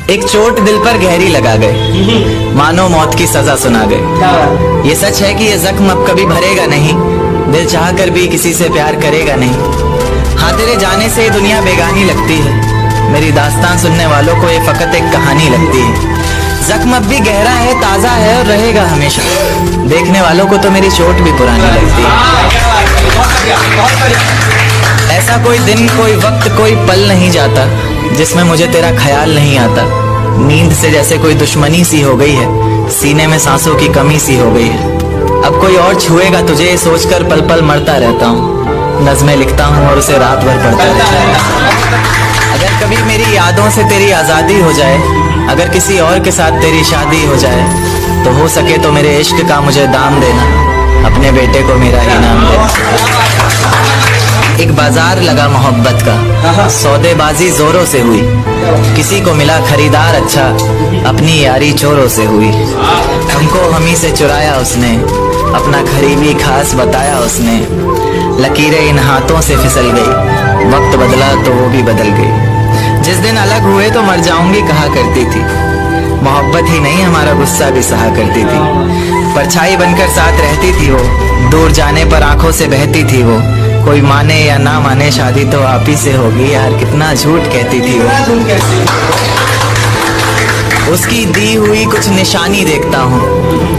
एक चोट दिल पर गहरी लगा गए, मानो मौत की सजा सुना गए। ये सच है कि ये जख्म अब कभी भरेगा नहीं, दिल चाह कर भी किसी से प्यार करेगा नहीं। हाँ, तेरे जाने से दुनिया बेगानी लगती है, मेरी दास्तान सुनने वालों को ये फकत एक कहानी लगती है। जख्म अब भी गहरा है, ताजा है और रहेगा हमेशा, देखने वालों को तो मेरी चोट भी पुरानी लगती है। ऐसा कोई दिन, कोई वक्त, कोई पल नहीं जाता जिसमें मुझे तेरा ख्याल नहीं आता। नींद से जैसे कोई दुश्मनी सी हो गई है, सीने में सांसों की कमी सी हो गई है। अब कोई और छुएगा तुझे सोचकर पल पल मरता रहता हूँ, नज़्में लिखता हूँ और उसे रात भर पढ़ता रहता हूँ। अगर कभी मेरी यादों से तेरी आज़ादी हो जाए, अगर किसी और के साथ तेरी शादी हो जाए, तो हो सके तो मेरे इश्क का मुझे दाम देना, अपने बेटे को मेरा इनाम देना। एक बाजार लगा मोहब्बत का, सौदेबाजी जोरों से हुई, किसी को मिला खरीदार अच्छा, अपनी यारी चोरों से हुई। हमको हमी से चुराया उसने, अपना करीबी खास बताया उसने। लकीरें इन हाथों से फिसल गई, वक्त बदला तो वो भी बदल गई। जिस दिन अलग हुए तो मर जाऊंगी कहा करती थी, मोहब्बत ही नहीं हमारा गुस्सा भी सहा करती थी। परछाई बनकर साथ रहती थी वो, दूर जाने पर आंखों से बहती थी वो। कोई माने या ना माने शादी तो आप ही से होगी यार, कितना झूठ कहती थी वो। उसकी दी हुई कुछ निशानी देखता हूँ,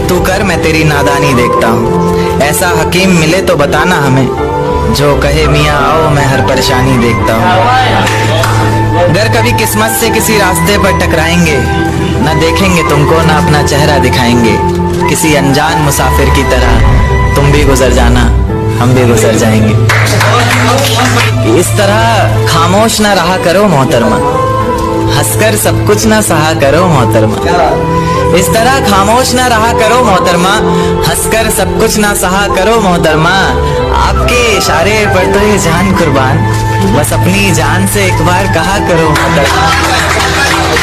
तू कर मैं तेरी नादानी देखता हूँ। ऐसा हकीम मिले तो बताना हमें, जो कहे मियाँ आओ मैं हर परेशानी देखता हूँ। अगर कभी किस्मत से किसी रास्ते पर टकराएंगे, न देखेंगे तुमको न अपना चेहरा दिखाएंगे। किसी अनजान मुसाफिर की तरह तुम भी गुजर जाना, हम भी गुजर जाएंगे। इस तरह खामोश ना रहा करो मोहतरमा, हंसकर सब कुछ ना सहा करो मोहतरमा। इस तरह खामोश ना रहा करो मोहतरमा, हंसकर सब कुछ ना सहा करो मोहतरमा। आपके इशारे पर तो ये जान कुर्बान, बस अपनी जान से एक बार कहा करो मोहतरमा,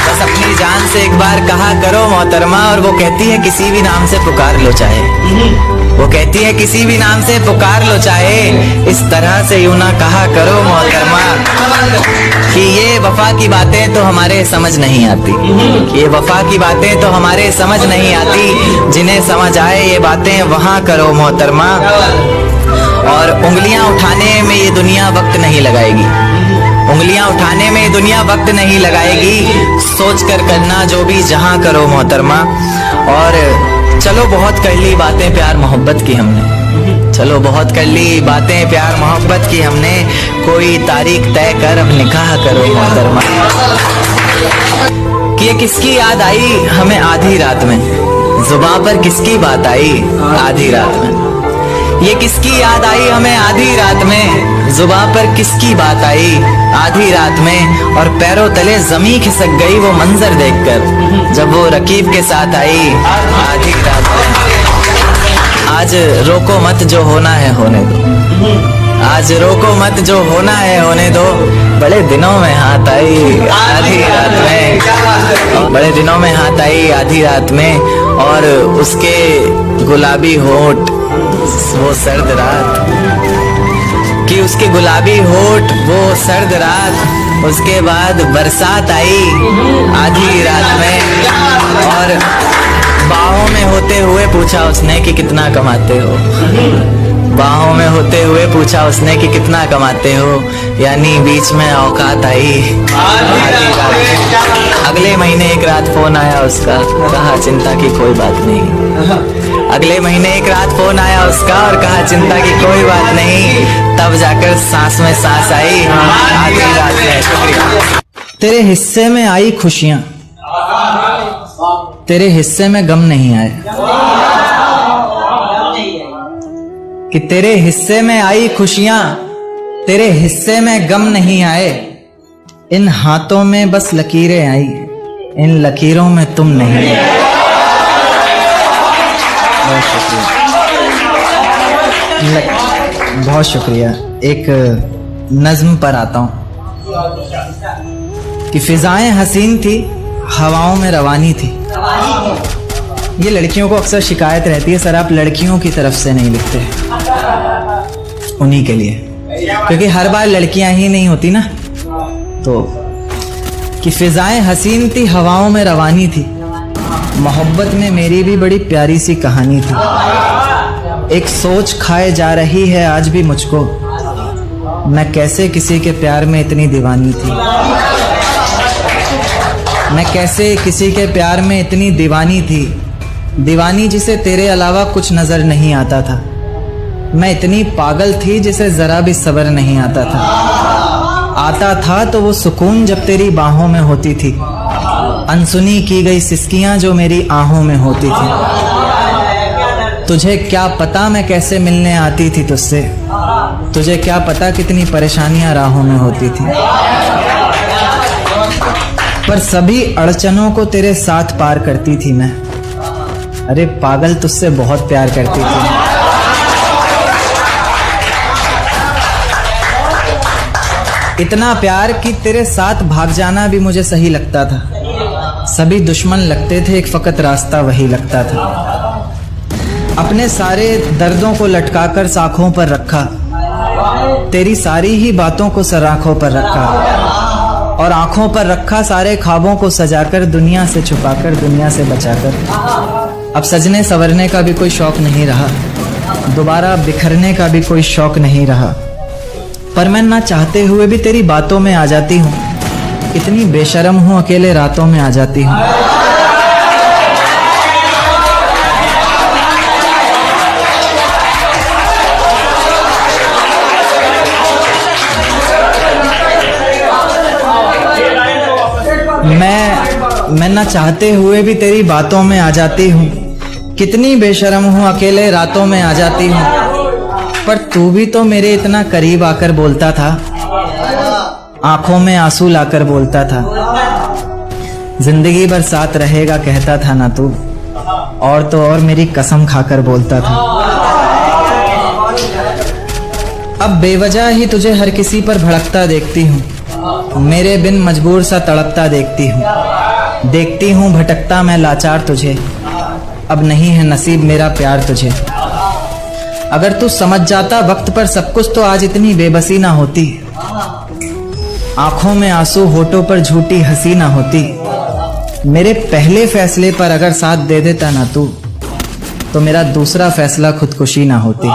बस अपनी जान से एक बार कहा करो मोहतरमा। और वो कहती है किसी भी नाम से पुकार लो चाहे, वो कहती है किसी भी नाम से पुकार लो चाहे, इस तरह से यूं ना कहा करो मोहतरमा। कि ये वफा की बातें तो हमारे समझ नहीं आती, ये वफा की बातें तो हमारे समझ नहीं आती। जिन्हें समझ आए ये बातें वहाँ करो मोहतरमा। और उंगलियां उठाने में ये दुनिया वक्त नहीं लगाएगी, उंगलियां उठाने में दुनिया वक्त नहीं लगाएगी। सोच कर करना जो भी जहां करो मोहतरमा। और चलो बहुत कर ली बातें प्यार मोहब्बत की हमने, चलो बहुत कर ली बातें प्यार मोहब्बत की हमने। कोई तारीख तय कर अब निकाह करो मोहतरमा। कि ये किसकी याद आई हमें आधी रात में, जुबां पर किसकी बात आई आधी रात में। ये किसकी याद आई हमें आधी रात में, जुबां पर किसकी बात आई आधी रात में। और पैरों तले जमीन खिसक गई वो मंजर देखकर, जब वो रकीब के साथ आई आधी रात में। आज रोको मत जो होना है होने दो, आज रोको मत जो होना है होने दो। बड़े दिनों में हाथ आई आधी रात में, बड़े दिनों में हाथ आई आधी रात में। और उसके गुलाबी होठ वो सर्द रात, कि उसके गुलाबी होठ वो सर्द रात। उसके बाद बरसात आई आधी रात में, और बाहों में होते हुए पूछा उसने कि कितना कमाते हो, बाहों में होते हुए पूछा उसने कि कितना कमाते हो। यानी बीच में औकात आई आधी रात में। अगले महीने एक रात फोन आया उसका, कहा चिंता की कोई बात नहीं। अगले महीने एक रात फोन आया उसका और कहा चिंता की कोई बात नहीं। तब जाकर सांस में सांस आई आधी रात में। तेरे हिस्से में आई खुशियां, तेरे हिस्से में गम नहीं आए। कि तेरे हिस्से में आई खुशियां, तेरे हिस्से में गम नहीं आए। इन हाथों में बस लकीरें आई, इन लकीरों में तुम नहीं आए। बहुत शुक्रिया। एक नज्म पर आता हूँ कि फिजाएं हसीन थी, हवाओं में रवानी थी। ये लड़कियों को अक्सर शिकायत रहती है, सर आप लड़कियों की तरफ से नहीं लिखते। उन्हीं के लिए, क्योंकि हर बार लड़कियां ही नहीं होती ना, तो कि फिजाएं हसीन थी, हवाओं में रवानी थी। मोहब्बत में मेरी भी बड़ी प्यारी सी कहानी थी। एक सोच खाए जा रही है आज भी मुझको, मैं कैसे किसी के प्यार में इतनी दीवानी थी। मैं कैसे किसी के प्यार में इतनी दीवानी थी, दीवानी जिसे तेरे अलावा कुछ नजर नहीं आता था। मैं इतनी पागल थी जिसे जरा भी सब्र नहीं आता था तो वो सुकून जब तेरी बाहों में होती थी, अनसुनी की गई सिसकियां जो मेरी आहों में होती थी। तुझे क्या पता मैं कैसे मिलने आती थी तुझसे, तुझे क्या पता कितनी परेशानियां राहों में होती थी। पर सभी अड़चनों को तेरे साथ पार करती थी मैं। अरे पागल, तुझसे बहुत प्यार करती थी। इतना प्यार कि तेरे साथ भाग जाना भी मुझे सही लगता था। सभी दुश्मन लगते थे, एक फकत रास्ता वही लगता था। अपने सारे दर्दों को लटकाकर साखों पर रखा, तेरी सारी ही बातों को सराखों पर रखा, और आंखों पर रखा सारे ख्वाबों को सजाकर, दुनिया से छुपाकर, दुनिया से बचाकर। अब सजने संवरने का भी कोई शौक नहीं रहा, दोबारा बिखरने का भी कोई शौक नहीं रहा। पर मैं ना चाहते हुए भी तेरी बातों में आ जाती हूँ, इतनी बेशर्म हूँ, अकेले रातों में आ जाती हूँ। मैं ना चाहते हुए भी तेरी बातों में आ जाती हूँ, कितनी बेशर्म हूँ, अकेले रातों में आ जाती हूँ। पर तू भी तो मेरे इतना करीब आकर बोलता था, आंखों में आंसू लाकर बोलता था, जिंदगी भर साथ रहेगा कहता था ना तू, और तो और मेरी कसम खाकर बोलता था। अब बेवजह ही तुझे हर किसी पर भड़कता देखती हूँ, मेरे बिन मजबूर सा तड़पता देखती हूँ भटकता मैं लाचार तुझे। अब नहीं है नसीब मेरा प्यार तुझे। अगर तू समझ जाता वक्त पर सब कुछ तो आज इतनी बेबसी ना होती, आंखों में आंसू होठों पर झूठी हंसी ना होती। मेरे पहले फैसले पर अगर साथ दे देता ना तू, तो मेरा दूसरा फैसला खुदकुशी ना होती।